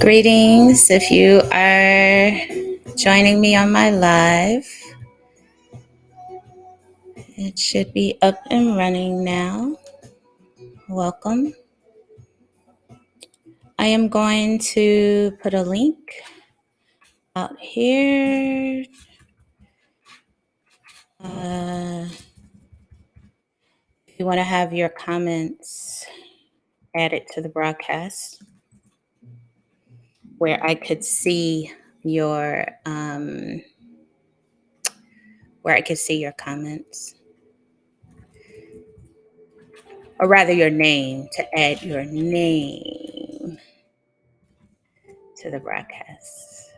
Greetings. If you are joining me on my live, it should be up and running now. Welcome. I am going to put a link out here. If you want to have your comments added to the broadcast, where I could see your comments, or rather your name, to add your name to the broadcast.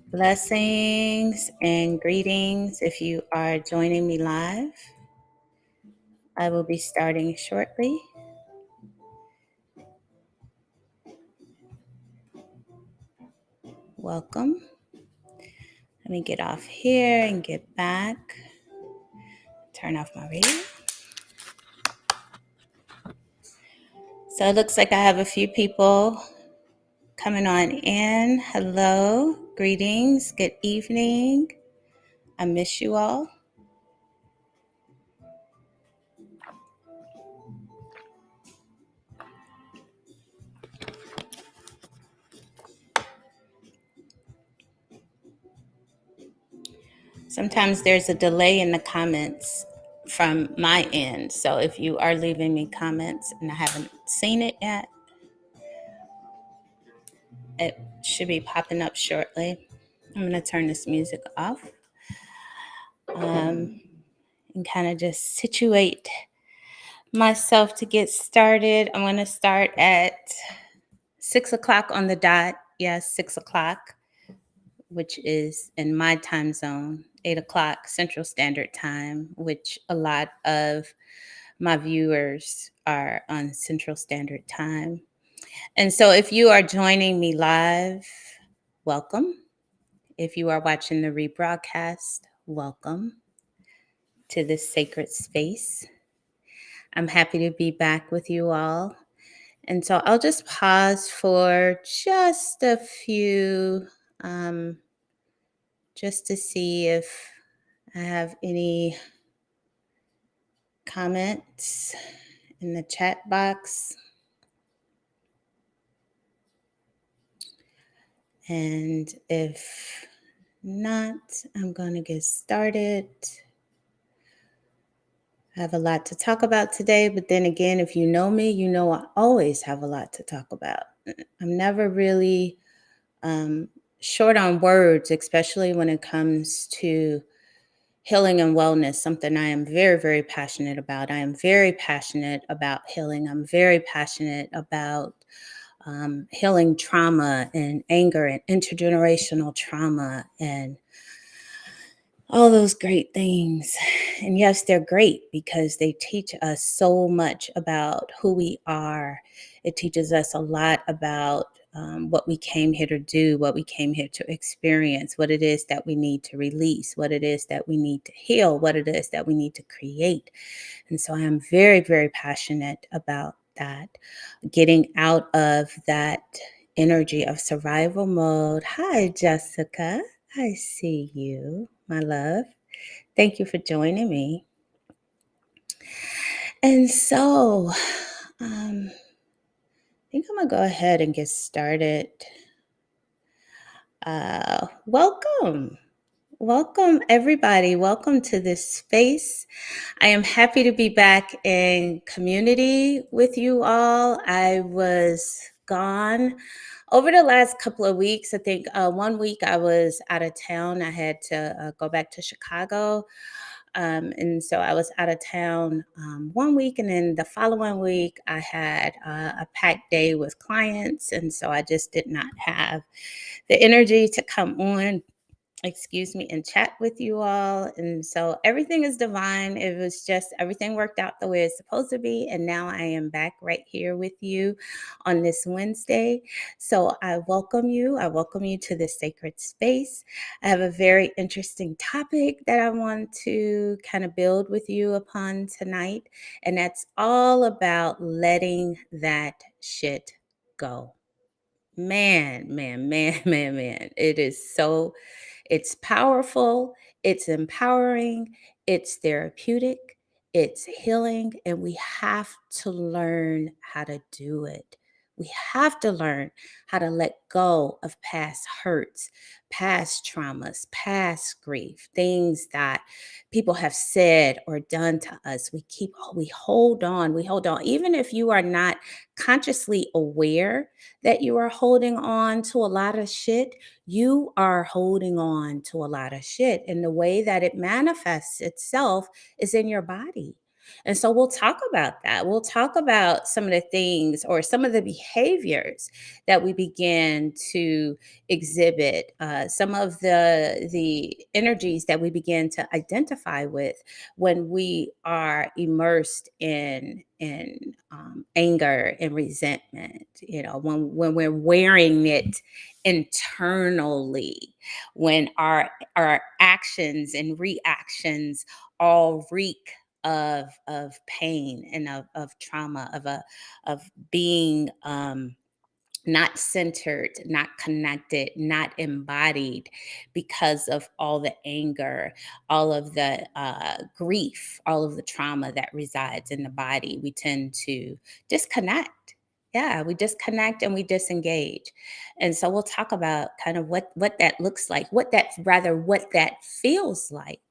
Blessings and greetings. If you are joining me live, I will be starting shortly. Welcome. Let me get off here and get back. Turn off my radio. So it looks like I have a few people coming on in. Hello, greetings, good evening. I miss you all. Sometimes there's a delay in the comments from my end. So if you are leaving me comments and I haven't seen it yet, it should be popping up shortly. I'm going to turn this music off and kind of just situate myself to get started. I'm going to start at 6 o'clock on the dot. Yes, 6 o'clock, which is in my time zone, 8 o'clock Central Standard Time, which a lot of my viewers are on Central Standard Time. And so if you are joining me live, welcome. If you are watching the rebroadcast, welcome to this sacred space. I'm happy to be back with you all. And so I'll just pause for just a few, just to see if I have any comments in the chat box. And if not, I'm going to get started. I have a lot to talk about today, but then again, if you know me, you know I always have a lot to talk about. I'm never really short on words, especially when it comes to healing and wellness, something I am very, very passionate about. I am very passionate about healing. I'm very passionate about healing trauma and anger and intergenerational trauma and all those great things. And yes, they're great because they teach us so much about who we are. It teaches us a lot about what we came here to do, what we came here to experience, what it is that we need to release, what it is that we need to heal, what it is that we need to create. And so I am very, very passionate about that, getting out of that energy of survival mode. Hi, Jessica. I see you, my love. Thank you for joining me. And so, I think I'm going to go ahead and get started. Welcome. Welcome, everybody. Welcome to this space. I am happy to be back in community with you all. I was gone over the last couple of weeks. I think 1 week I was out of town. I had to go back to Chicago. And so I was out of town 1 week, and then the following week I had a packed day with clients. And so I just did not have the energy to come on excuse me, and chat with you all. And so everything is divine. It was just everything worked out the way it's supposed to be. And now I am back right here with you on this Wednesday. So I welcome you. I welcome you to this sacred space. I have a very interesting topic that I want to kind of build with you upon tonight. And that's all about letting that shit go. Man. It is so it's powerful, it's empowering, it's therapeutic, it's healing, and we have to learn how to do it. We have to learn how to let go of past hurts, past traumas, past grief, things that people have said or done to us. We hold on. Even if you are not consciously aware that you are holding on to a lot of shit, you are holding on to a lot of shit. And the way that it manifests itself is in your body. And so we'll talk about that. We'll talk about some of the things or some of the behaviors that we begin to exhibit, some of the energies that we begin to identify with when we are immersed in anger and resentment. You know, when we're wearing it internally, when our actions and reactions all reek of pain and of trauma, of being not centered, not connected, not embodied because of all the anger, all of the grief, all of the trauma that resides in the body. We tend to disconnect. Yeah, we disconnect and we disengage. And so we'll talk about kind of what that looks like, what that feels like,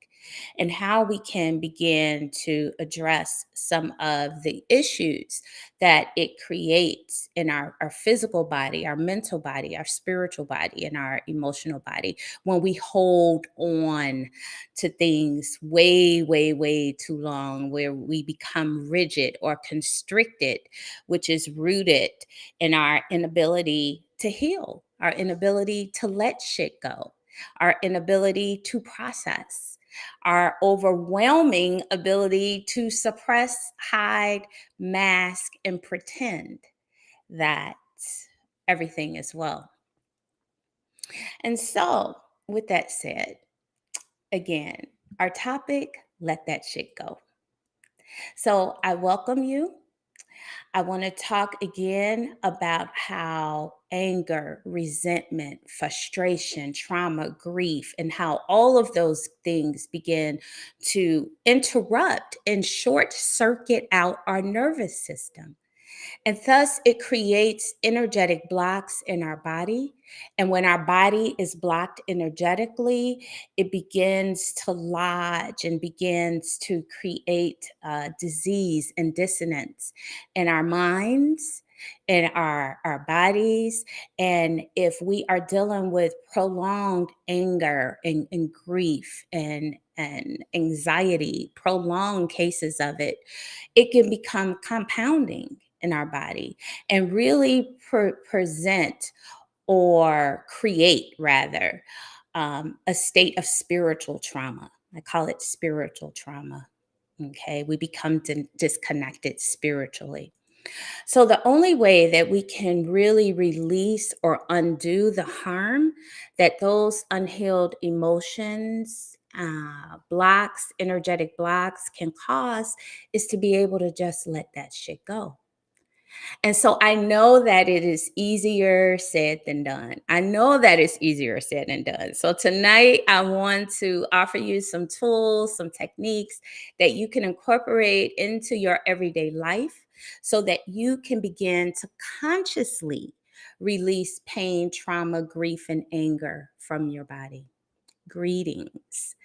and how we can begin to address some of the issues that it creates in our physical body, our mental body, our spiritual body, and our emotional body when we hold on to things way too long, where we become rigid or constricted, which is rooted in our inability to heal, our inability to let shit go, our inability to process, our overwhelming ability to suppress, hide, mask, and pretend that everything is well. And so, with that said, again, our topic, let that shit go. So, I welcome you. I want to talk again about how anger, resentment, frustration, trauma, grief, and how all of those things begin to interrupt and short circuit out our nervous system. And thus, it creates energetic blocks in our body. And when our body is blocked energetically, it begins to lodge and begins to create disease and dissonance in our minds, in our bodies. And if we are dealing with prolonged anger and grief and anxiety, prolonged cases of it, it can become compounding in our body and really present or create, rather, a state of spiritual trauma. I call it spiritual trauma. Okay, we become disconnected spiritually. So, the only way that we can really release or undo the harm that those unhealed emotions, blocks, energetic blocks can cause is to be able to just let that shit go. And so I know that it is easier said than done. I know that it's easier said than done. So tonight, I want to offer you some tools, some techniques that you can incorporate into your everyday life so that you can begin to consciously release pain, trauma, grief, and anger from your body. Greetings.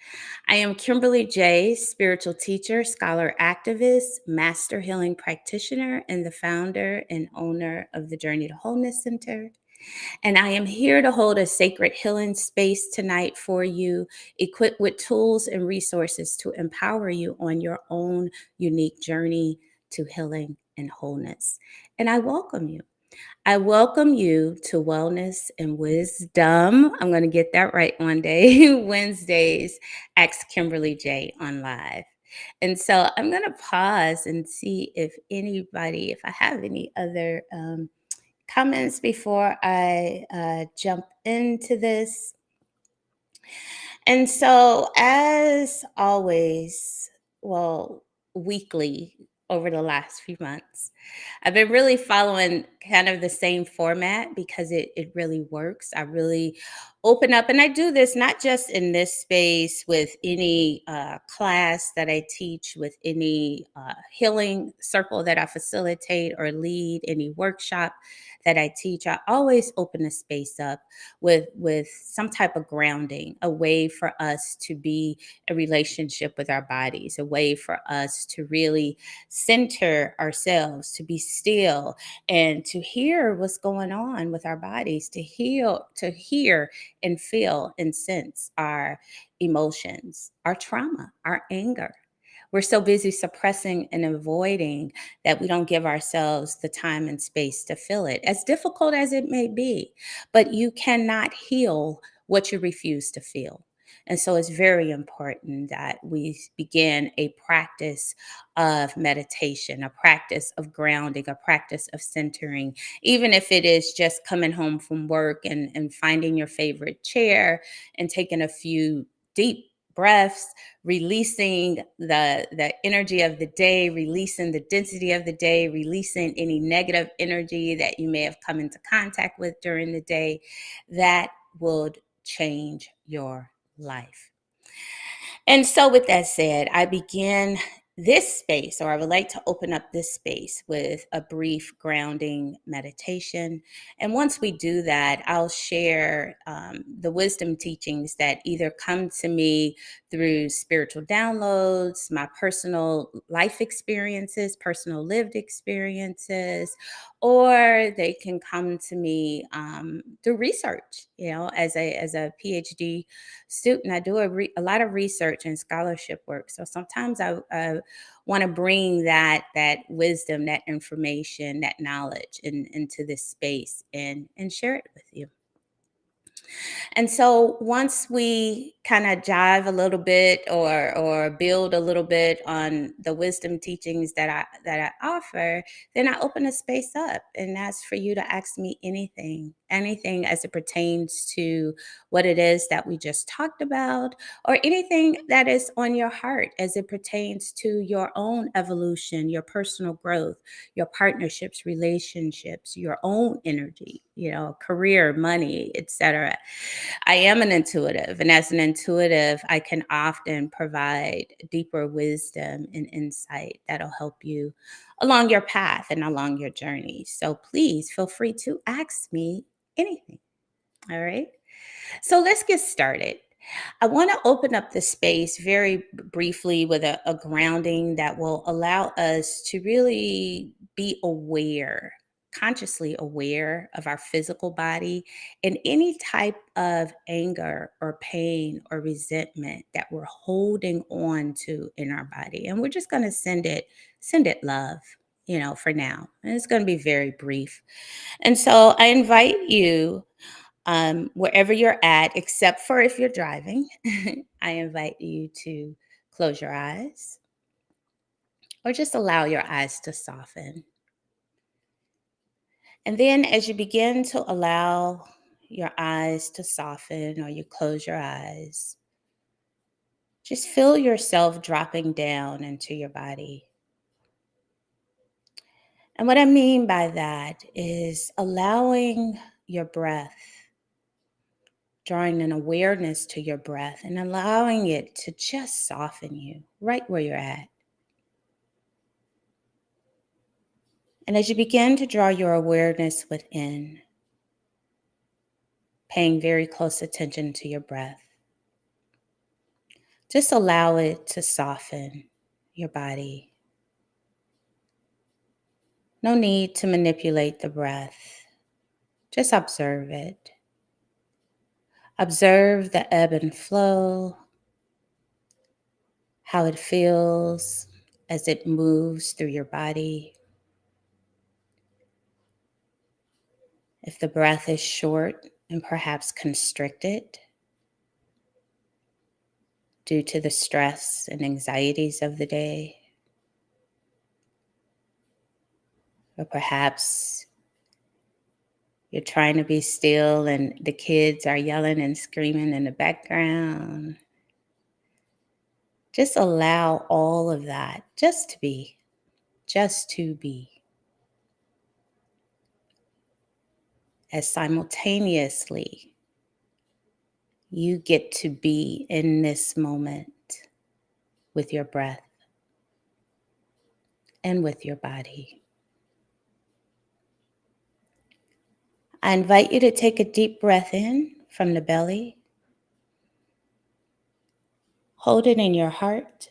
I am Kimberly J., spiritual teacher, scholar activist, master healing practitioner, and the founder and owner of the Journey to Wholeness Center. And I am here to hold a sacred healing space tonight for you, equipped with tools and resources to empower you on your own unique journey to healing and wholeness. And I welcome you. I welcome you to Wellness and Wisdom. I'm going to get that right one day. Wednesdays, Ask Kimberly J on live. And so I'm going to pause and see if I have any other comments before I jump into this. And so, as always, well, weekly over the last few months, I've been really following kind of the same format because it really works. I really open up, and I do this not just in this space with any class that I teach, with any healing circle that I facilitate or lead, any workshop that I teach. I always open the space up with some type of grounding, a way for us to be a relationship with our bodies, a way for us to really center ourselves, to be still and to hear what's going on with our bodies, to hear and feel and sense our emotions, our trauma, our anger. We're so busy suppressing and avoiding that we don't give ourselves the time and space to feel it, as difficult as it may be. But you cannot heal what you refuse to feel. And so it's very important that we begin a practice of meditation, a practice of grounding, a practice of centering, even if it is just coming home from work and finding your favorite chair and taking a few deep breaths, releasing the energy of the day, releasing the density of the day, releasing any negative energy that you may have come into contact with during the day. That would change your life. And so, with that said, I begin this space, or I would like to open up this space with a brief grounding meditation. And once we do that, I'll share the wisdom teachings that either come to me through spiritual downloads, my personal life experiences, personal lived experiences, or they can come to me through research. As a PhD student, I do a lot of research and scholarship work. So sometimes I want to bring that wisdom, that information, that knowledge into this space and share it with you. And so once we kind of dive a little bit or build a little bit on the wisdom teachings that I offer, then I open a space up and ask for you to ask me anything as it pertains to what it is that we just talked about, or anything that is on your heart as it pertains to your own evolution, your personal growth, your partnerships, relationships, your own energy, career, money, etc. I am an intuitive, and as an intuitive, I can often provide deeper wisdom and insight that'll help you along your path and along your journey. So please feel free to ask me anything. All right. So let's get started. I want to open up the space very briefly with a grounding that will allow us to really be aware, consciously aware of our physical body and any type of anger or pain or resentment that we're holding on to in our body. And we're just going to send it love, for now. And it's going to be very brief. And so I invite you, wherever you're at, except for if you're driving, I invite you to close your eyes or just allow your eyes to soften. And then as you begin to allow your eyes to soften or you close your eyes, just feel yourself dropping down into your body. And what I mean by that is allowing your breath, drawing an awareness to your breath and allowing it to just soften you right where you're at. And as you begin to draw your awareness within, paying very close attention to your breath, just allow it to soften your body. No need to manipulate the breath. Just observe it. Observe the ebb and flow, how it feels as it moves through your body. If the breath is short and perhaps constricted due to the stress and anxieties of the day, or perhaps you're trying to be still and the kids are yelling and screaming in the background, just allow all of that just to be, as simultaneously you get to be in this moment with your breath and with your body. I invite you to take a deep breath in from the belly. Hold it in your heart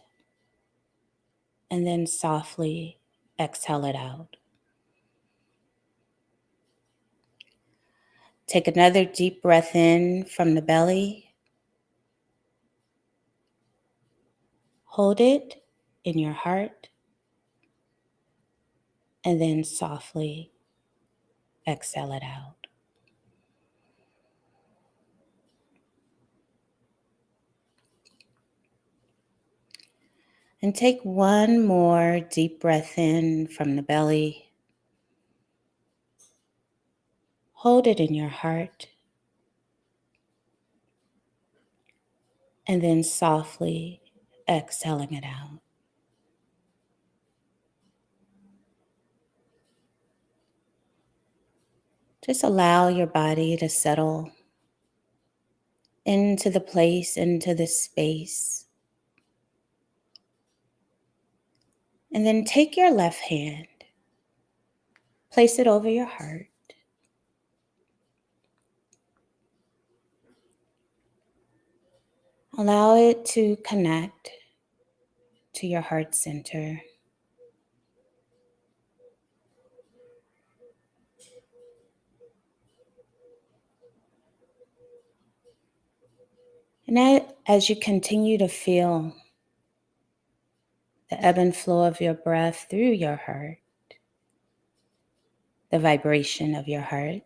and then softly exhale it out. Take another deep breath in from the belly. Hold it in your heart and then softly exhale it out. And take one more deep breath in from the belly. Hold it in your heart and then softly exhaling it out. Just allow your body to settle into the place, into the space. And then take your left hand, place it over your heart. Allow it to connect to your heart center. And as you continue to feel the ebb and flow of your breath through your heart, the vibration of your heart,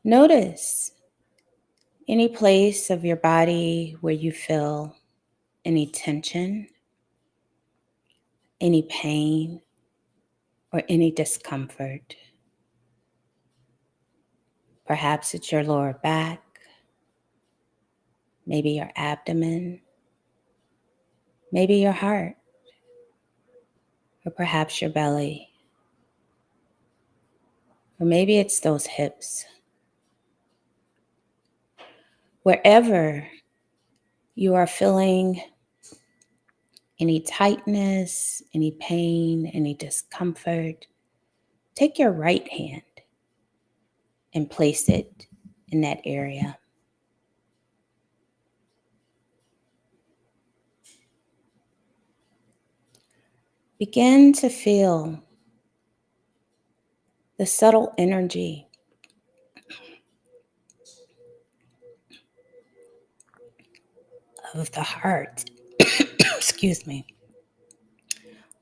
notice any place of your body where you feel any tension, any pain, or any discomfort. Perhaps it's your lower back, maybe your abdomen, maybe your heart, or perhaps your belly, or maybe it's those hips. Wherever you are feeling any tightness, any pain, any discomfort, take your right hand and place it in that area. Begin to feel the subtle energy of the heart, excuse me,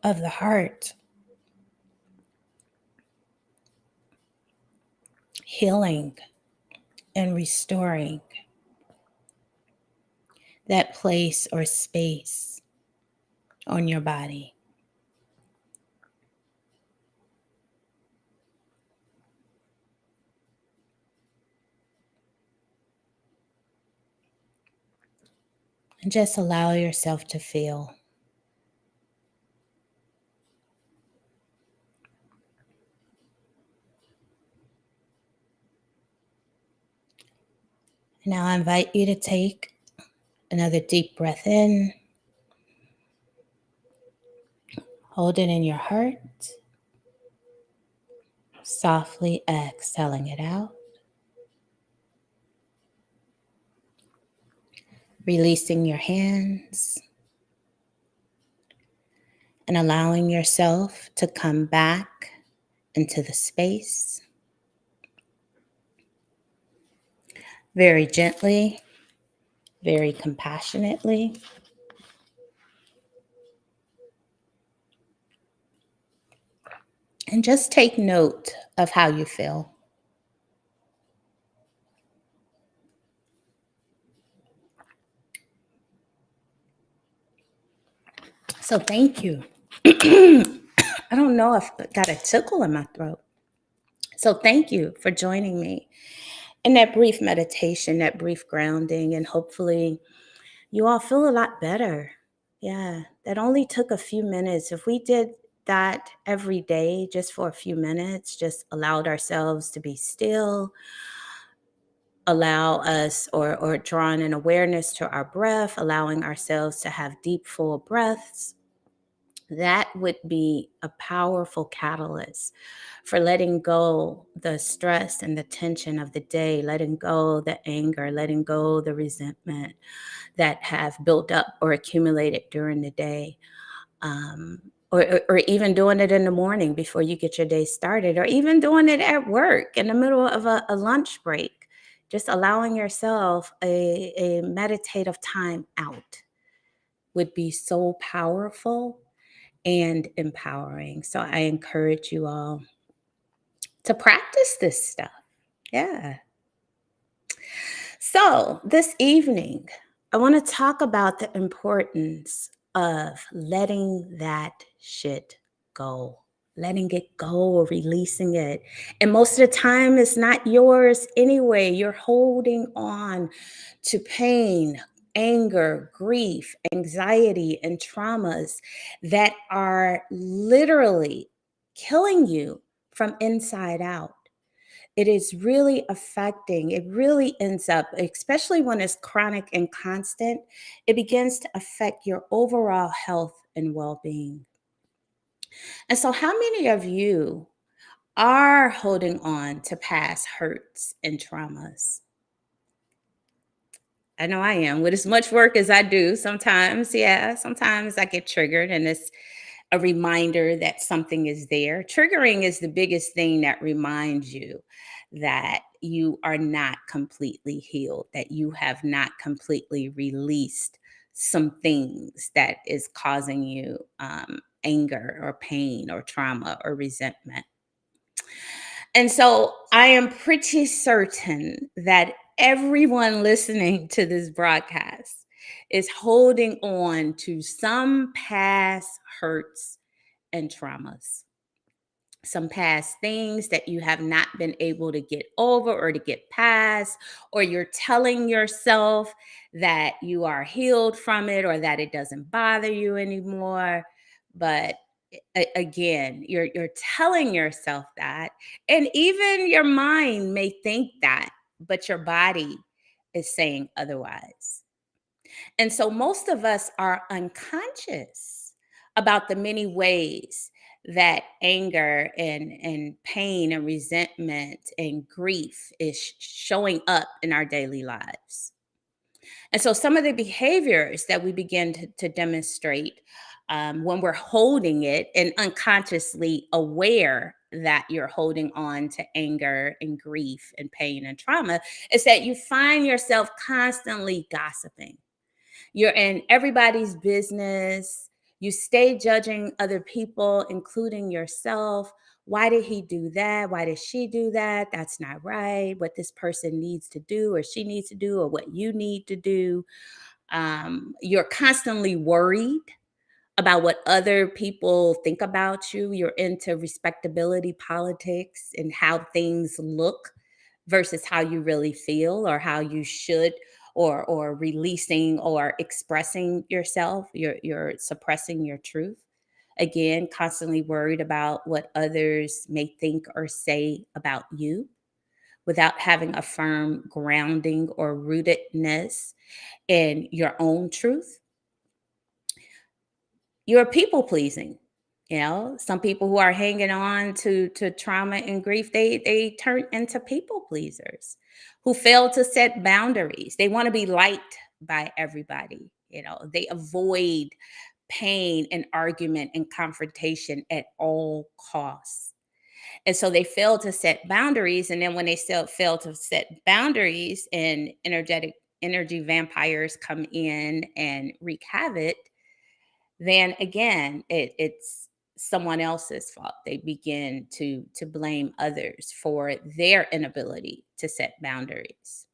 of the heart, healing and restoring that place or space on your body. And just allow yourself to feel. Now I invite you to take another deep breath in. Hold it in your heart. Softly exhaling it out. Releasing your hands. And allowing yourself to come back into the space. Very gently, very compassionately. and just take note of how you feel. So thank you. I don't know if I got a tickle in my throat. So thank you for joining me in that brief meditation, that brief grounding, and hopefully you all feel a lot better. Yeah, that only took a few minutes. If we did that every day, just for a few minutes, just allowed ourselves to be still, allow us or drawing an awareness to our breath, allowing ourselves to have deep, full breaths, that would be a powerful catalyst for letting go the stress and the tension of the day, letting go the anger, letting go the resentment that have built up or accumulated during the day. Um, or even doing it in the morning before you get your day started, or even doing it at work in the middle of a lunch break. Just allowing yourself a meditative time out would be so powerful and empowering. So I encourage you all to practice this stuff. Yeah. So this evening, I want to talk about the importance of letting that shit go. Letting it go, releasing it. And most of the time, it's not yours anyway. You're holding on to pain, anger, grief, anxiety, and traumas that are literally killing you from inside out. It is really affecting, it really ends up, especially when it's chronic and constant, it begins to affect your overall health and well being. And so, how many of you are holding on to past hurts and traumas? I know I am. With as much work as I do, sometimes, yeah, sometimes I get triggered and it's a reminder that something is there. Triggering is the biggest thing that reminds you that you are not completely healed, that you have not completely released some things that is causing you anger or pain or trauma or resentment. And so I am pretty certain that everyone listening to this broadcast is holding on to some past hurts and traumas, some past things that you have not been able to get over or to get past, or you're telling yourself that you are healed from it or that it doesn't bother you anymore. But again, you're telling yourself that, and even your mind may think that, but your body is saying otherwise. And so most of us are unconscious about the many ways that anger and pain and resentment and grief is showing up in our daily lives. And so some of the behaviors that we begin to demonstrate when we're holding it and unconsciously aware that you're holding on to anger and grief and pain and trauma is that you find yourself constantly gossiping. You're in everybody's business. You stay judging other people, including yourself. Why did he do that? Why did she do that? That's not right. What this person needs to do or she needs to do or what you need to do. You're constantly worried about what other people think about you. You're into respectability politics and how things look versus how you really feel or how you should or releasing or expressing yourself. You're suppressing your truth. Again, constantly worried about what others may think or say about you without having a firm grounding or rootedness in your own truth. You're people pleasing. Some people who are hanging on to trauma and grief, they turn into people pleasers who fail to set boundaries. They want to be liked by everybody. They avoid pain and argument and confrontation at all costs. And so they fail to set boundaries. And then when they still fail to set boundaries and energy vampires come in and wreak havoc, then again, it's someone else's fault. They begin to blame others for their inability to set boundaries.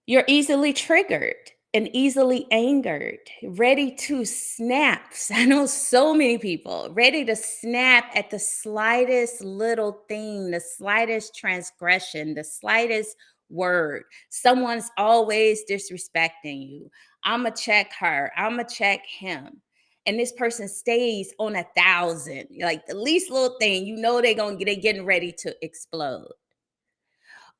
You're easily triggered and easily angered, ready to snap. I know so many people ready to snap at the slightest little thing, the slightest transgression, the slightest word. Someone's always disrespecting you. I'ma check her, I'ma check him. And this person stays on 1,000. Like the least little thing, they getting ready to explode.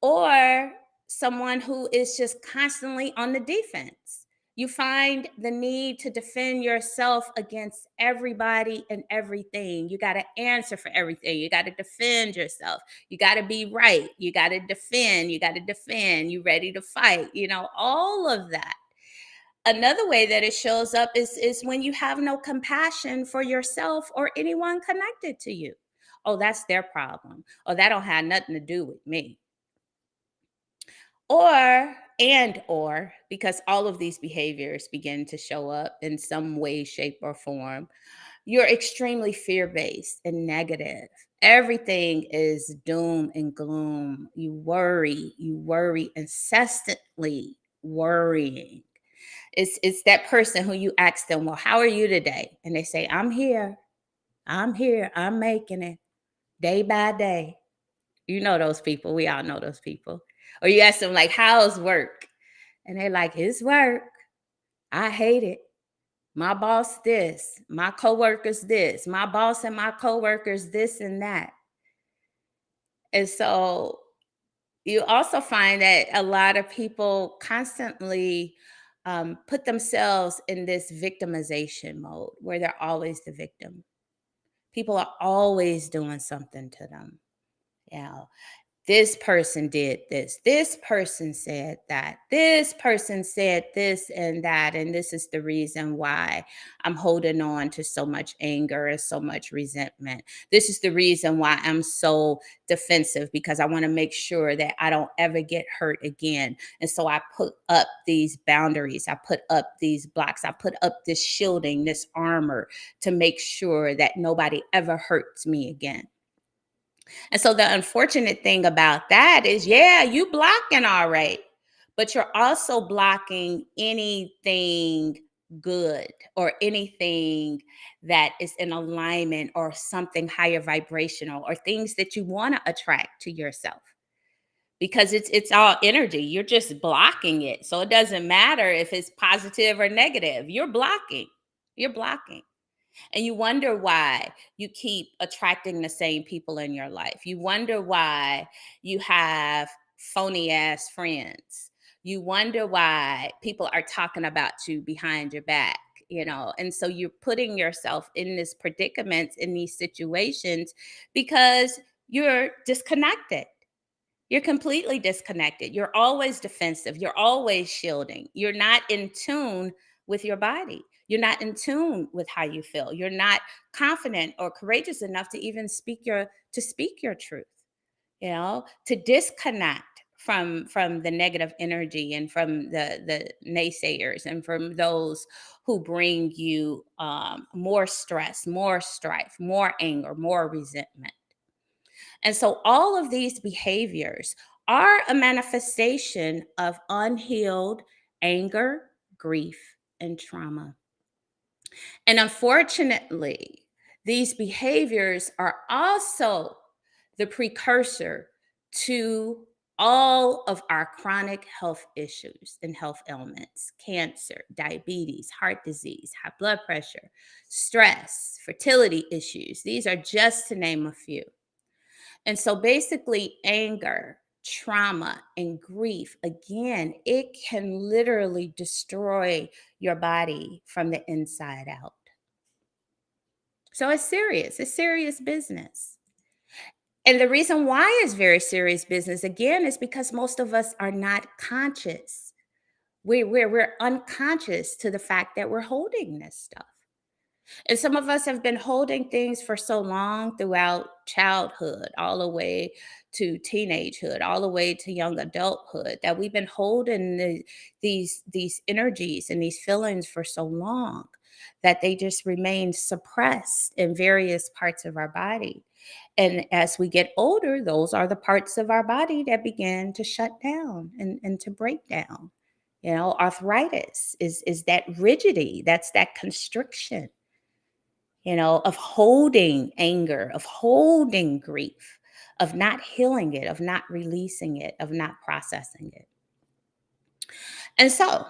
Or someone who is just constantly on the defense. You find the need to defend yourself against everybody and everything. You got to answer for everything. You got to defend yourself. You got to be right. You got to defend. You got to defend. You ready to fight. All of that. Another way that it shows up is when you have no compassion for yourself or anyone connected to you. Oh, that's their problem. Oh, that don't have nothing to do with me. Or because all of these behaviors begin to show up in some way, shape, or form, you're extremely fear-based and negative. Everything is doom and gloom. You worry incessantly, worrying. It's that person who you ask them, well, how are you today? And they say, I'm here, I'm making it day by day. You know those people. We all know those people. Or you ask them, like, how's work? And they're like, it's work. I hate it. My boss this, my coworkers this, my boss and my coworkers this and that. And so you also find that a lot of people constantly put themselves in this victimization mode where they're always the victim. People are always doing something to them. Yeah. This person did this. This person said that. This person said this and that. And this is the reason why I'm holding on to so much anger and so much resentment. This is the reason why I'm so defensive, because I want to make sure that I don't ever get hurt again. And so I put up these boundaries. I put up these blocks. I put up this shielding, this armor to make sure that nobody ever hurts me again. And so the unfortunate thing about that is, yeah, you blocking all right, but you're also blocking anything good or anything that is in alignment or something higher vibrational or things that you want to attract to yourself, because it's all energy. You're just blocking it. So it doesn't matter if it's positive or negative. You're blocking. You're blocking. And you wonder why you keep attracting the same people in your life. You wonder why you have phony ass friends. You wonder why people are talking about you behind your back. And so you're putting yourself in this predicament, in these situations, because you're disconnected. You're completely disconnected. You're always defensive. You're always shielding. You're not in tune with your body. You're not in tune with how you feel. You're not confident or courageous enough to even speak your truth, to disconnect from the negative energy and from the naysayers and from those who bring you more stress, more strife, more anger, more resentment. And so all of these behaviors are a manifestation of unhealed anger, grief, and trauma. And unfortunately, these behaviors are also the precursor to all of our chronic health issues and health ailments: cancer, diabetes, heart disease, high blood pressure, stress, fertility issues. These are just to name a few. And so basically, anger, trauma, and grief, again, it can literally destroy your body from the inside out. So it's serious business. And the reason why it's very serious business, again, is because most of us are not conscious. We're unconscious to the fact that we're holding this stuff. And some of us have been holding things for so long throughout childhood, all the way to teenagehood, all the way to young adulthood, that we've been holding these energies and these feelings for so long. that they just remain suppressed in various parts of our body. And as we get older, those are the parts of our body that begin to shut down and to break down. Arthritis is that rigidity, that's that constriction, of holding anger, of holding grief, of not healing it, of not releasing it, of not processing it. And so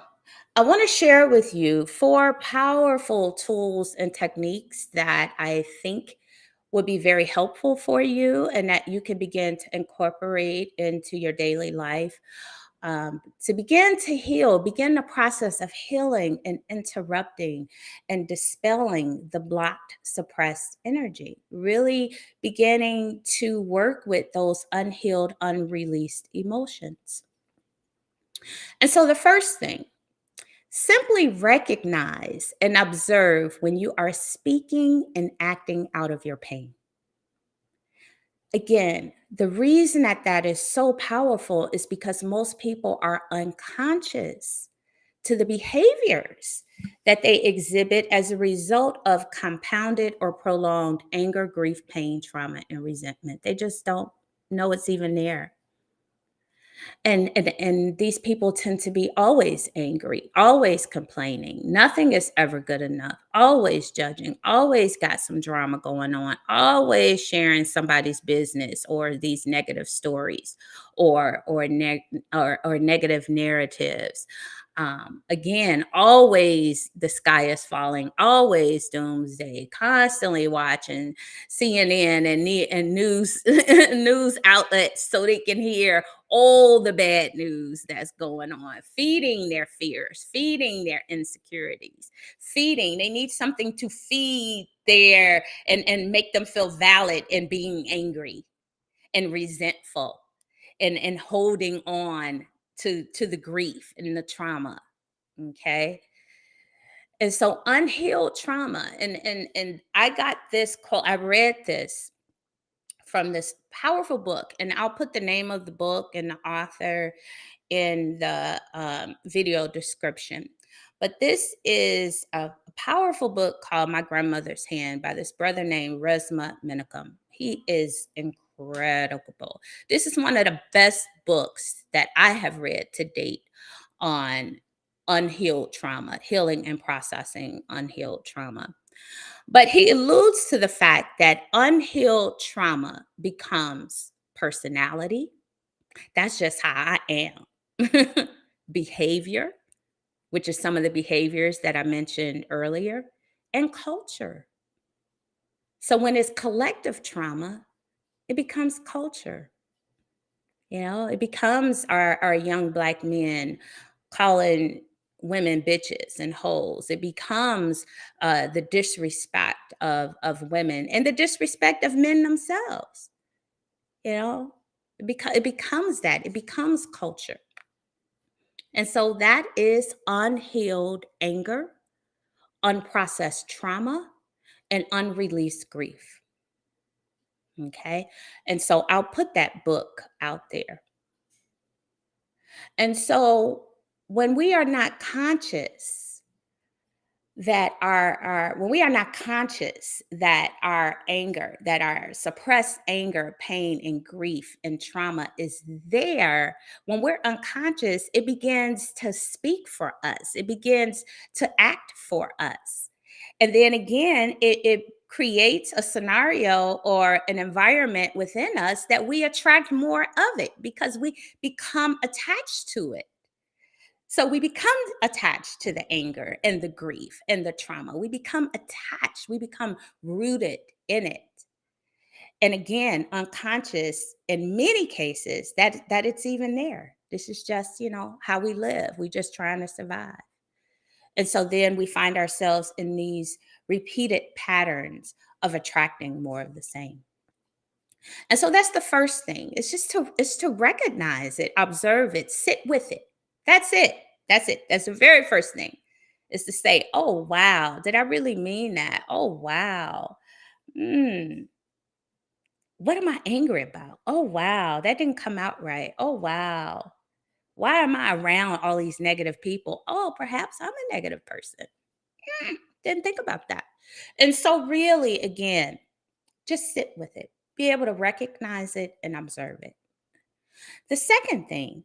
I want to share with you four powerful tools and techniques that I think would be very helpful for you and that you can begin to incorporate into your daily life, to begin to heal, begin the process of healing and interrupting and dispelling the blocked, suppressed energy, really beginning to work with those unhealed, unreleased emotions. And so the first thing, simply recognize and observe when you are speaking and acting out of your pain. Again, the reason that that is so powerful is because most people are unconscious to the behaviors that they exhibit as a result of compounded or prolonged anger, grief, pain, trauma, and resentment. They just don't know it's even there. And these people tend to be always angry, always complaining. Nothing is ever good enough. Always judging, always got some drama going on, always sharing somebody's business or these negative stories or negative narratives. Again, always the sky is falling, always doomsday, constantly watching CNN and news news outlets so they can hear all the bad news that's going on, feeding their fears, feeding their insecurities, feeding. They need something to feed their and make them feel valid in being angry and resentful and holding on to the grief and the trauma. Okay. And so unhealed trauma, and I got this quote, I read this from this powerful book, and I'll put the name of the book and the author in the video description. But this is a powerful book called My Grandmother's Hand by this brother named Resmaa Menakem. He is incredible. This is one of the best books that I have read to date on unhealed trauma, healing and processing unhealed trauma. But he alludes to the fact that unhealed trauma becomes personality. That's just how I am. Behavior, which is some of the behaviors that I mentioned earlier, and culture. So when it's collective trauma, it becomes culture. It becomes our young Black men calling women bitches and hoes. It becomes the disrespect of women and the disrespect of men themselves. You know, it becomes that. It becomes culture. And so that is unhealed anger, unprocessed trauma, and unreleased grief. Okay. And so I'll put that book out there. And so when we are not conscious that our when we are not conscious that our anger, that our suppressed anger, pain, and grief and trauma is there, when we're unconscious, it begins to speak for us. It begins to act for us. And then again, it creates a scenario or an environment within us that we attract more of it because we become attached to it. So we become attached to the anger and the grief and the trauma. We become attached, we become rooted in it. And again, unconscious in many cases that it's even there. This is just, how we live. We just trying to survive. And so then we find ourselves in these repeated patterns of attracting more of the same. And so that's the first thing. It's to recognize it, observe it, sit with it. That's it. That's it. That's the very first thing. Is to say, "Oh wow, did I really mean that? Oh wow. Mm, what am I angry about? Oh wow, that didn't come out right. Oh wow. Why am I around all these negative people? Oh, perhaps I'm a negative person. Hmm, Didn't think about that. And so, really, again, just sit with it, be able to recognize it and observe it. The second thing,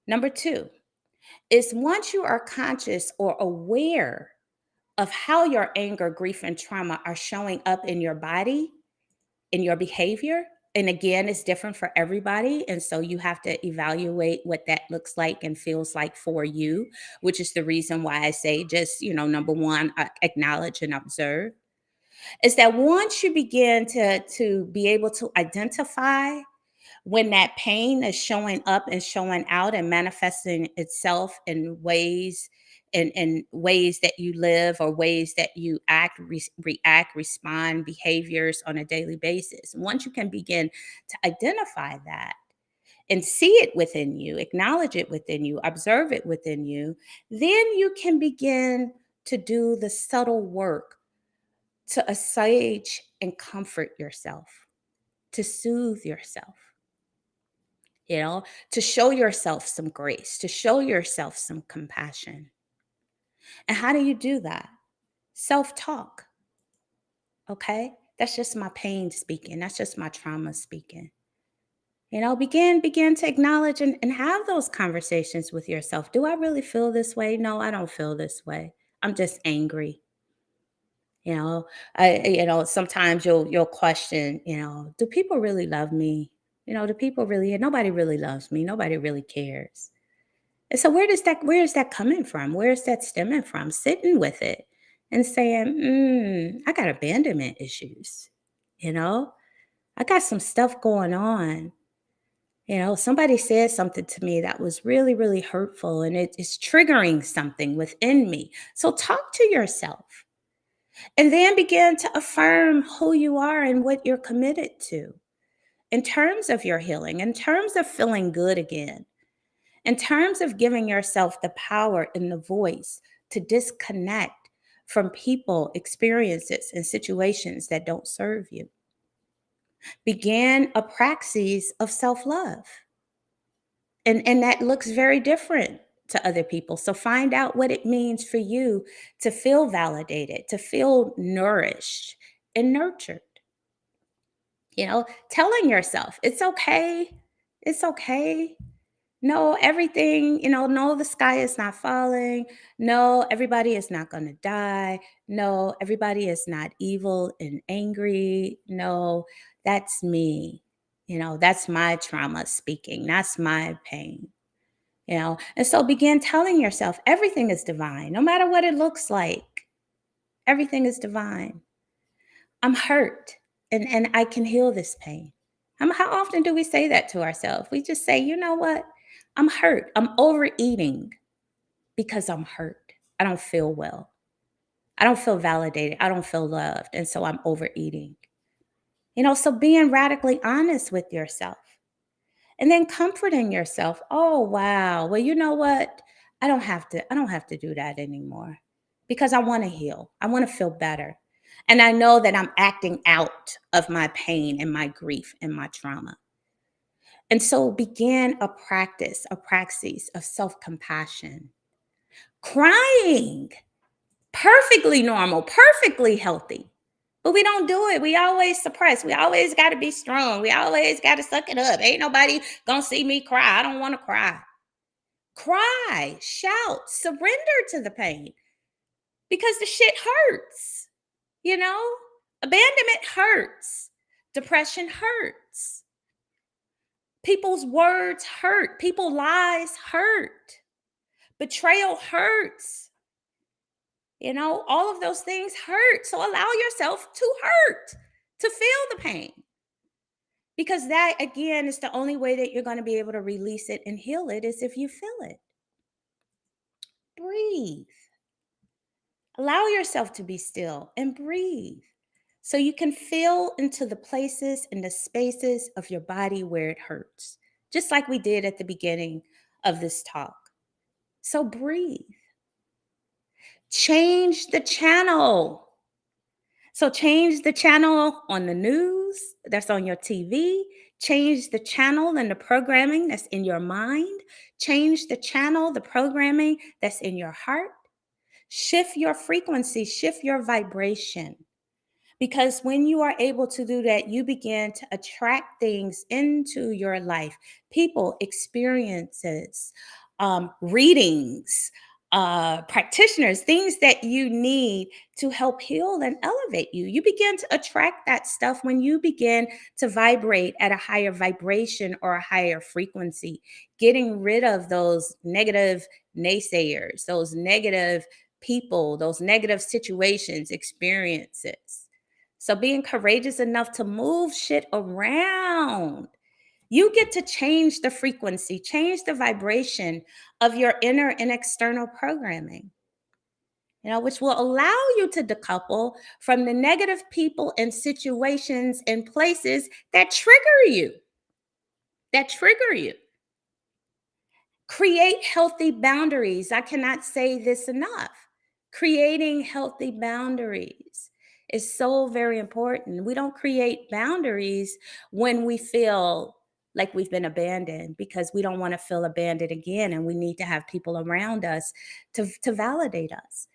number two, is once you are conscious or aware of how your anger, grief, and trauma are showing up in your body, in your behavior. And again, it's different for everybody. And so you have to evaluate what that looks like and feels like for you, which is the reason why I say just, number one, acknowledge and observe. Is that once you begin to be able to identify when that pain is showing up and showing out and manifesting itself in ways in ways that you live or ways that you react, respond, behaviors on a daily basis. Once you can begin to identify that and see it within you, acknowledge it within you, observe it within you, then you can begin to do the subtle work to assuage and comfort yourself, to soothe yourself, to show yourself some grace, to show yourself some compassion. And how do you do that? Self talk. Okay. That's just my pain speaking. That's just my trauma speaking. Begin to acknowledge and have those conversations with yourself. Do I really feel this way? No, I don't feel this way. I'm just angry. You know, sometimes you'll question, do people really love me? Do people really, nobody really loves me. Nobody really cares. And so where is that coming from? Where is that stemming from? Sitting with it and saying, I got abandonment issues. You know, I got some stuff going on. Somebody said something to me that was really, really hurtful and it is triggering something within me. So talk to yourself and then begin to affirm who you are and what you're committed to in terms of your healing, in terms of feeling good again, in terms of giving yourself the power and the voice to disconnect from people, experiences, and situations that don't serve you. Begin a praxis of self-love. And that looks very different to other people. So find out what it means for you to feel validated, to feel nourished and nurtured. Telling yourself, it's okay. It's okay. No, everything, no, the sky is not falling. No, everybody is not going to die. No, everybody is not evil and angry. No, that's me. That's my trauma speaking. That's my pain. And so begin telling yourself everything is divine, no matter what it looks like. Everything is divine. I'm hurt and I can heal this pain. How often do we say that to ourselves? We just say, you know what? I'm hurt. I'm overeating because I'm hurt. I don't feel well. I don't feel validated. I don't feel loved. And so I'm overeating. So being radically honest with yourself and then comforting yourself. Oh, wow. Well, you know what? I don't have to do that anymore because I want to heal. I want to feel better. And I know that I'm acting out of my pain and my grief and my trauma. And so begin a praxis of self-compassion. Crying, perfectly normal, perfectly healthy. But we don't do it. We always suppress. We always got to be strong. We always got to suck it up. Ain't nobody going to see me cry. I don't want to cry. Cry, shout, surrender to the pain because the shit hurts. Abandonment hurts. Depression hurts. People's words hurt. People's lies hurt. Betrayal hurts. All of those things hurt. So allow yourself to hurt, to feel the pain. Because that, again, is the only way that you're going to be able to release it and heal it is if you feel it. Breathe. Allow yourself to be still and breathe so you can feel into the places and the spaces of your body where it hurts, just like we did at the beginning of this talk. So breathe. Change the channel. So change the channel on the news that's on your TV. Change the channel and the programming that's in your mind. Change the channel, the programming that's in your heart. Shift your frequency, shift your vibration. Because when you are able to do that, you begin to attract things into your life, people, experiences, readings, practitioners, things that you need to help heal and elevate you. You begin to attract that stuff when you begin to vibrate at a higher vibration or a higher frequency, getting rid of those negative naysayers, those negative people, those negative situations, experiences. So being courageous enough to move shit around. You get to change the frequency, change the vibration of your inner and external programming, which will allow you to decouple from the negative people and situations and places that trigger you, that trigger you. Create healthy boundaries. I cannot say this enough. Creating healthy boundaries is so very important. We don't create boundaries when we feel like we've been abandoned, because we don't want to feel abandoned again. And we need to have people around us to validate us,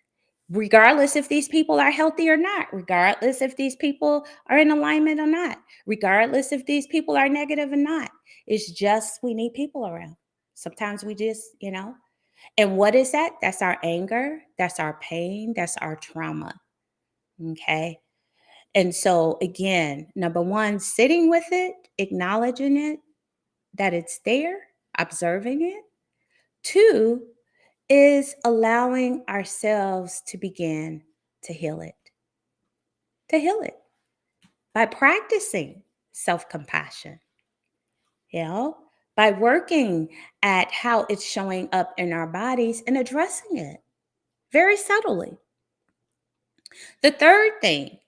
regardless if these people are healthy or not, regardless if these people are in alignment or not, regardless if these people are negative or not. It's just we need people around. Sometimes we just, and what is that? That's our anger, that's our pain, that's our trauma. Okay. And so, again, number one, sitting with it, acknowledging it, that it's there, observing it. Two is allowing ourselves to begin to heal it, to heal it by practicing self compassion, you know, by working at how it's showing up in our bodies and addressing it very subtly. The third thing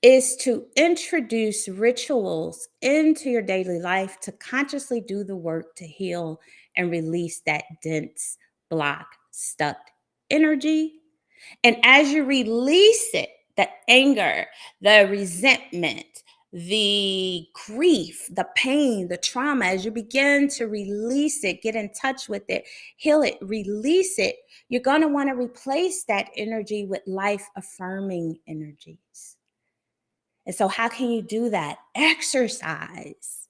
is to introduce rituals into your daily life to consciously do the work to heal and release that dense, block, stuck energy. And as you release it, the anger, the resentment, the grief, the pain, the trauma, as you begin to release it, get in touch with it, heal it, release it, you're going to want to replace that energy with life affirming energies. And so, how can you do that? Exercise.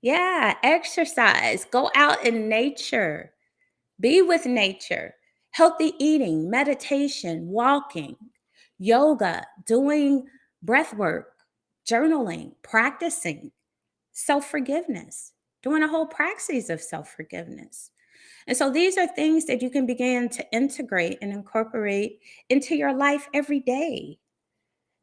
Yeah, exercise. Go out in nature. Be with nature. Healthy eating, meditation, walking, yoga, doing breath work, journaling, practicing self forgiveness, doing a whole praxis of self forgiveness. And so these are things that you can begin to integrate and incorporate into your life every day.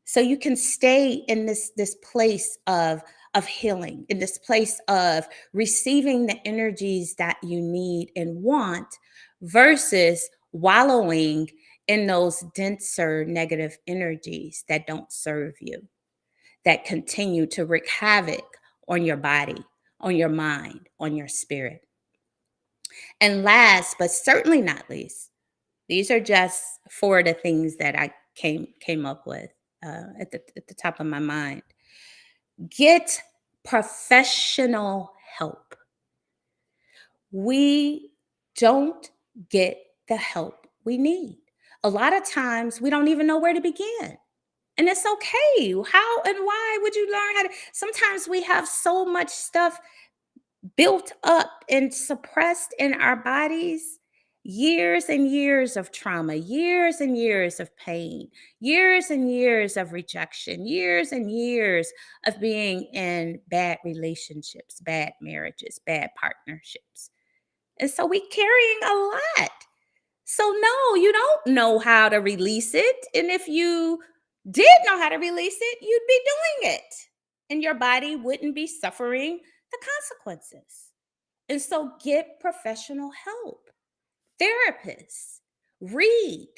So you can stay in this place of healing, in this place of receiving the energies that you need and want, versus wallowing in those denser negative energies that don't serve you, that continue to wreak havoc on your body, on your mind, on your spirit. And last but certainly not least, these are just four of the things that I came up with at the top of my mind. Get professional help. We don't get the help we need. A lot of times we don't even know where to begin. And it's okay. How and why would you learn how to? Sometimes we have so much stuff built up and suppressed in our bodies, years and years of trauma, years and years of pain, years and years of rejection, years and years of being in bad relationships, bad marriages, bad partnerships. And so we're carrying a lot. So, no, you don't know how to release it. And if you did know how to release it, you'd be doing it. And your body wouldn't be suffering the consequences. And so get professional help, therapists, read,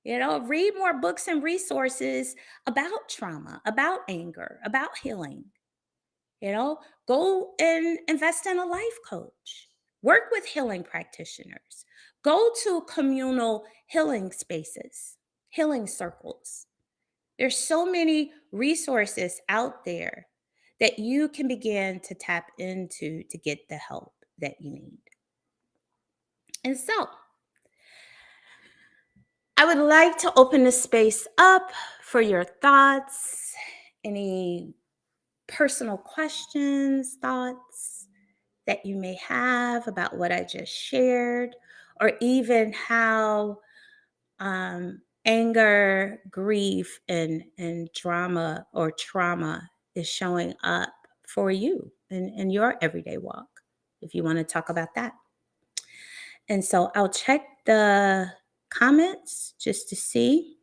read more books and resources about trauma, about anger, about healing. Go and invest in a life coach, work with healing practitioners, go to communal healing spaces, healing circles. There's so many resources out there that you can begin to tap into to get the help that you need. And so, I would like to open the space up for your thoughts, any personal questions, thoughts that you may have about what I just shared, or even how anger, grief, and drama or trauma is showing up for you in your everyday walk, if you want to talk about that. And so I'll check the comments just to see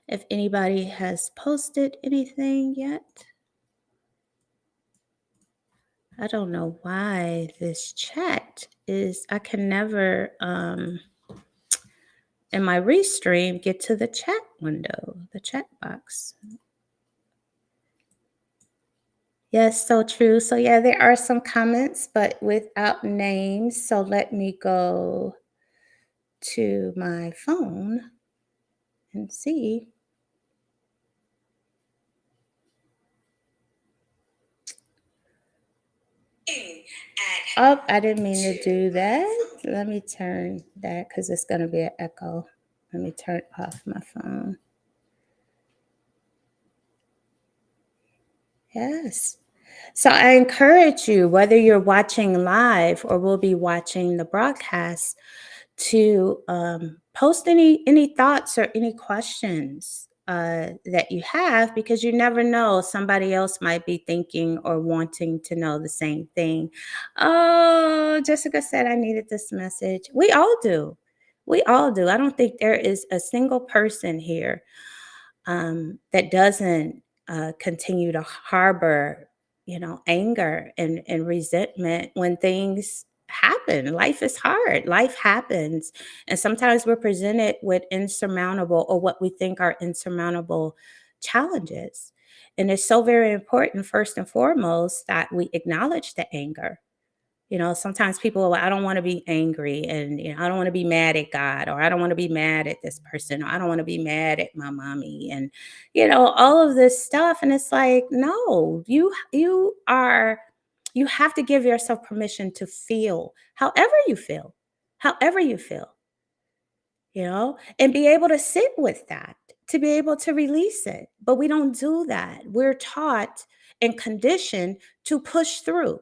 if anybody has posted anything yet. I don't know why this chat is, I can never in my restream get to the chat window, the chat box. Yes, so true. So yeah, there are some comments, but without names. So let me go to my phone and see. Oh, I didn't mean to do that. Let me turn that because it's going to be an echo. Let me turn off my phone. Yes. So I encourage you, whether you're watching live or will be watching the broadcast, to post any thoughts or any questions that you have, because you never know, somebody else might be thinking or wanting to know the same thing. Oh, Jessica said I needed this message. We all do. We all do. I don't think there is a single person here that doesn't continue to harbor, anger and resentment when things happen. Life is hard. Life happens. And sometimes we're presented with insurmountable, or what we think are insurmountable, challenges. And it's so very important, first and foremost, that we acknowledge the anger. Sometimes people, "Well, I don't want to be angry, and I don't want to be mad at God, or I don't want to be mad at this person, or I don't want to be mad at my mommy," and all of this stuff. And it's like, no, you have to give yourself permission to feel however you feel, and be able to sit with that, to be able to release it. But we don't do that. We're taught and conditioned to push through.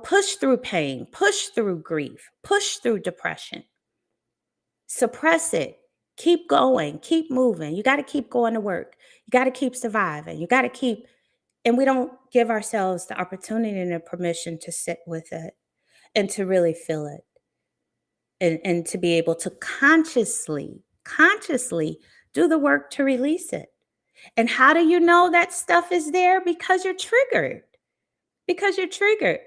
Push through pain, push through grief, push through depression, suppress it, keep going, keep moving. You got to keep going to work. You got to keep surviving. You got to keep, and we don't give ourselves the opportunity and the permission to sit with it and to really feel it, and to be able to consciously do the work to release it. And how do you know that stuff is there? Because you're triggered. Because you're triggered.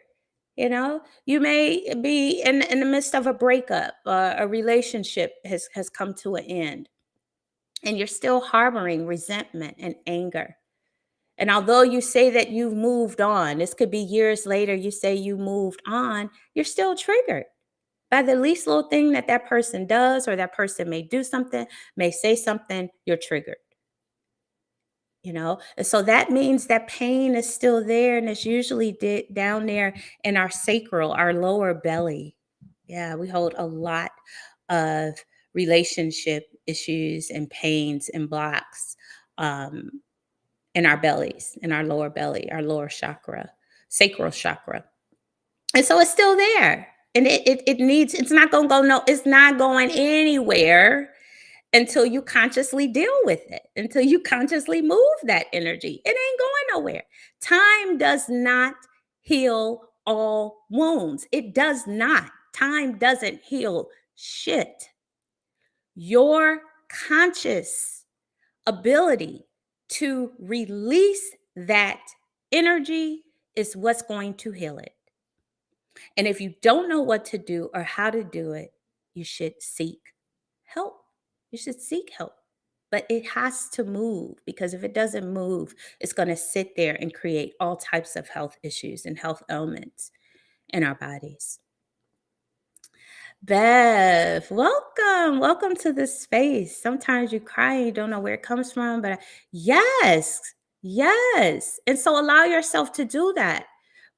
You may be in the midst of a breakup, a relationship has come to an end, and you're still harboring resentment and anger. And although you say that you've moved on, this could be years later, you say you moved on, you're still triggered by the least little thing that that person does, or that person may do something, may say something, you're triggered. And so that means that pain is still there, and it's usually down there in our sacral, our lower belly. Yeah, we hold a lot of relationship issues and pains and blocks um, in our bellies, in our lower belly, our lower chakra, sacral chakra. And so it's still there. And it needs, it's not going to go, no, it's not going anywhere until you consciously deal with it, until you consciously move that energy. It ain't going nowhere. Time does not heal all wounds. It does not. Time doesn't heal shit. Your conscious ability to release that energy is what's going to heal it. And if you don't know what to do or how to do it, you should seek help. You should seek help. But it has to move, because if it doesn't move, it's going to sit there and create all types of health issues and health ailments in our bodies. Bev, welcome. Welcome to this space. Sometimes you cry and you don't know where it comes from, but yes, yes. And so allow yourself to do that.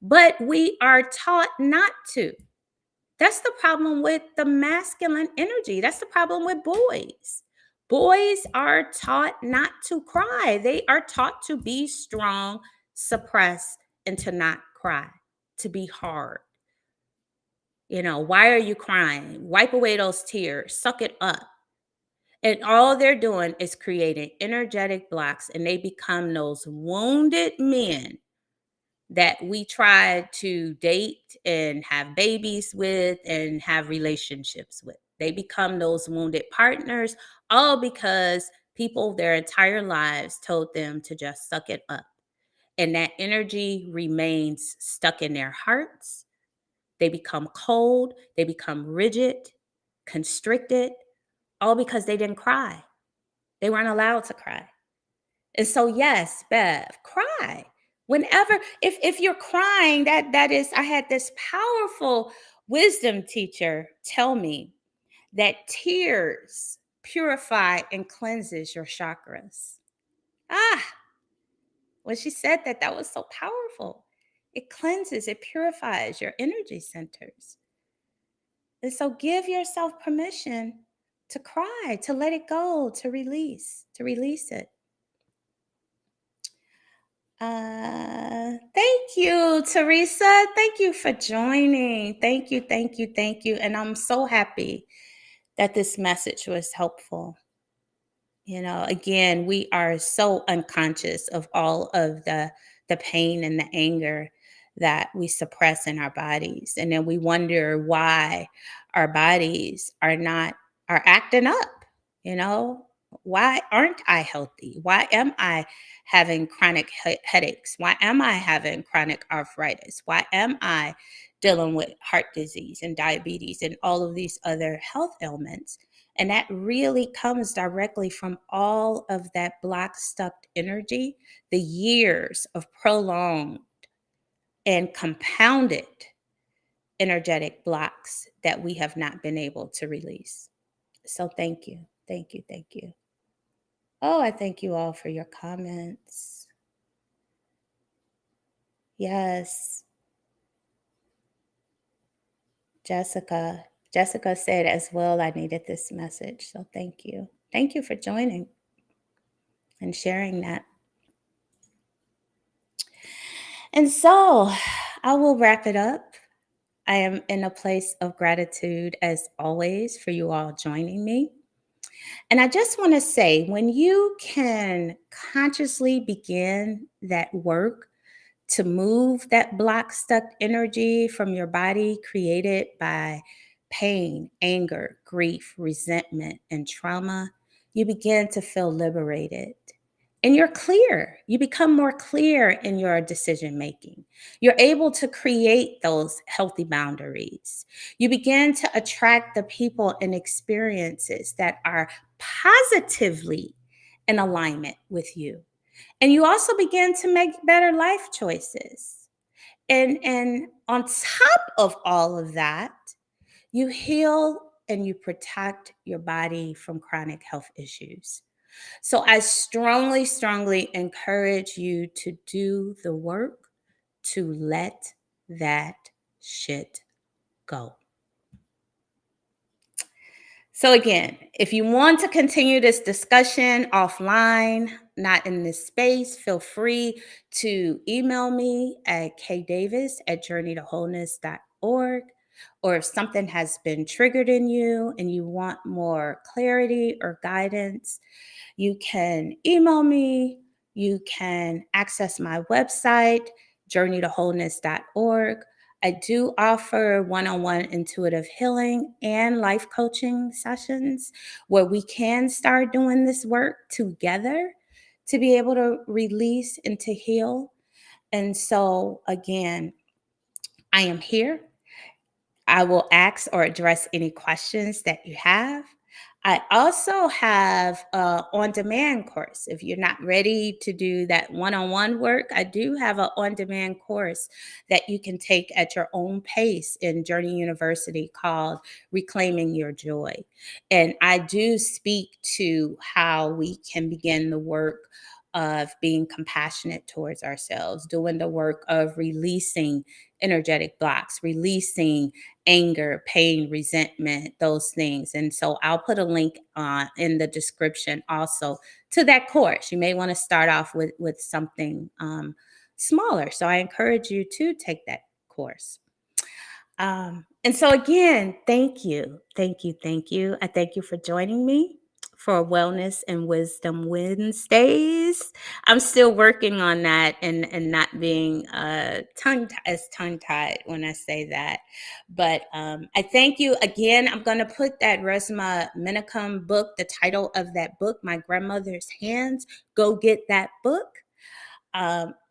But we are taught not to. That's the problem with the masculine energy. That's the problem with boys. Boys are taught not to cry. They are taught to be strong, suppress, and to not cry, to be hard. Why are you crying? Wipe away those tears, suck it up. And all they're doing is creating energetic blocks, and they become those wounded men that we try to date and have babies with and have relationships with. They become those wounded partners, all because people their entire lives told them to just suck it up. And that energy remains stuck in their hearts. They become cold, they become rigid, constricted, all because they didn't cry. They weren't allowed to cry. And so, yes, Bev, cry. Whenever, if you're crying, that is, I had this powerful wisdom teacher tell me that tears purify and cleanses your chakras. Ah, when she said that, that was so powerful. It cleanses, it purifies your energy centers. And so give yourself permission to cry, to let it go, to release it. Thank you, Teresa. Thank you for joining. Thank you, thank you, thank you. And I'm so happy that this message was helpful. Again, we are so unconscious of all of the pain and the anger that we suppress in our bodies. And then we wonder why our bodies are acting up, you know? Why aren't I healthy? Why am I having chronic headaches? Why am I having chronic arthritis? Why am I dealing with heart disease and diabetes and all of these other health ailments? And that really comes directly from all of that block stuck energy, the years of prolonged and compounded energetic blocks that we have not been able to release. So thank you. Thank you. Thank you. Oh, I thank you all for your comments. Yes. Jessica. Jessica said as well, I needed this message. So thank you. Thank you for joining and sharing that. And so I will wrap it up. I am in a place of gratitude as always for you all joining me. And I just want to say, when you can consciously begin that work to move that block stuck energy from your body created by pain, anger, grief, resentment, and trauma, you begin to feel liberated. And you're clear. You become more clear in your decision making. You're able to create those healthy boundaries. You begin to attract the people and experiences that are positively in alignment with you. And you also begin to make better life choices. And on top of all of that, you heal and you protect your body from chronic health issues. So I strongly, strongly encourage you to do the work to let that shit go. So again, if you want to continue this discussion offline, not in this space, feel free to email me at kdavis@journeytowholeness.org. Or if something has been triggered in you and you want more clarity or guidance, you can email me. You can access my website, journeytowholeness.org. I do offer one-on-one intuitive healing and life coaching sessions where we can start doing this work together to be able to release and to heal. And so, again, I am here. I will ask or address any questions that you have. I also have a on-demand course. If you're not ready to do that one-on-one work, I do have an on-demand course that you can take at your own pace in Journey University called Reclaiming Your Joy. And I do speak to how we can begin the work of being compassionate towards ourselves, doing the work of releasing energetic blocks, releasing anger, pain, resentment, those things. And so I'll put a link in the description also to that course. You may want to start off with something smaller. So I encourage you to take that course. And so again, thank you, thank you, thank you. I thank you for joining me for Wellness and Wisdom Wednesdays. I'm still working on that and not being tongue tied when I say that. But I thank you again. I'm going to put that Resmaa Menakem book, the title of that book, My Grandmother's Hands. Go get that book.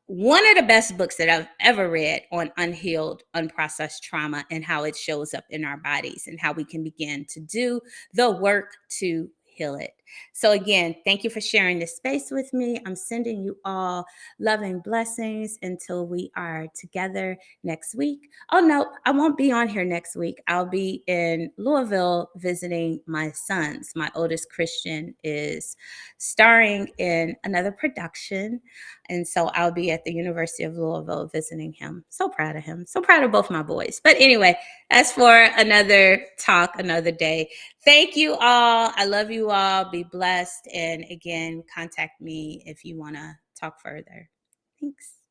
One of the best books that I've ever read on unhealed, unprocessed trauma and how it shows up in our bodies and how we can begin to do the work to heal it. So again, thank you for sharing this space with me. I'm sending you all loving blessings until we are together next week. Oh no, I won't be on here next week. I'll be in Louisville visiting my sons. My oldest Christian is starring in another production, and so I'll be at the University of Louisville visiting him. So proud of him. So proud of both my boys. But anyway, that's for another talk, another day. Thank you all. I love you all. Be blessed. And again, contact me if you want to talk further. Thanks.